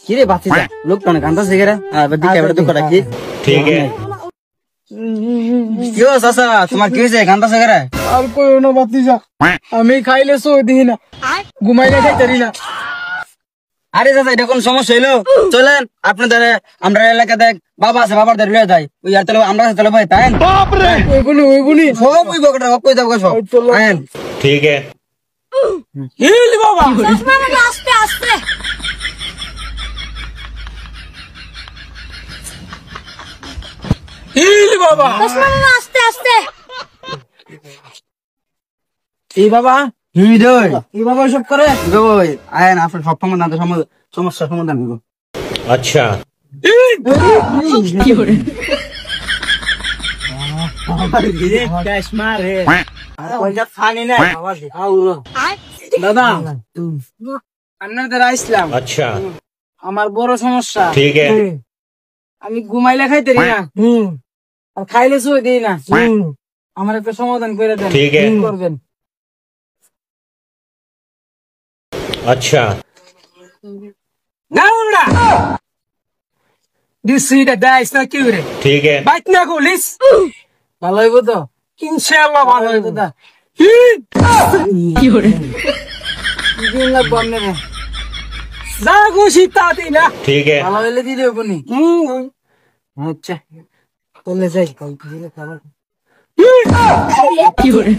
কিরে বাতিজা লোকটা অনেক কান্দাছে গেরা দুঃখটা কি ठीक है। কি হস আসা তোমার কি হয়েছে কান্দাছে গেরা? আর কইও না বাতিজা, আমি খাইলে সই দিই না, ঘুমাইলে খাইতারি না। আরে দাদা এটা কোন সমস্যা হইলো? চলেন আপনাদের আমরা এলাকা দেখ বাবা আছে, বাবার দাঁড়িয়ে লইয়া যাই ওই আর তাহলে আমরা তাহলে ভাই তাই ওইগুলি সব ওই বকটা কই যাবো সব আইন ठीक है। হিল বাবা। আস্তে আস্তে হিল বাবা। আস্তে আস্তে এই বাবা, হিদয় এই বাবা সব করে। ওই আইন আপনার সব সমস্যার সমাধান করবো। अच्छा। দাদা আপনাদের আইসলাম, अच्छा। আমার বড় সমস্যা, ठीक है। আমি ঘুমাইলে খাইতারি না, আর খাইলে সই দিই না। আমার একটা সমাধান করে দেন। ঠিক আছে। কি করবেন? अच्छा। না আমরা দিসিটা দাইস না কি রে, ठीक है। বাইত না গুলিস ভালো হইব তো, ইনশাআল্লাহ ভালো হইব। দা কি করে দিন লাগবো আপনারে, যা খুশি তা দিই না, ठीक है। ভালো হইলে দিলে আপনি। আচ্ছা চলে যাই, কি করে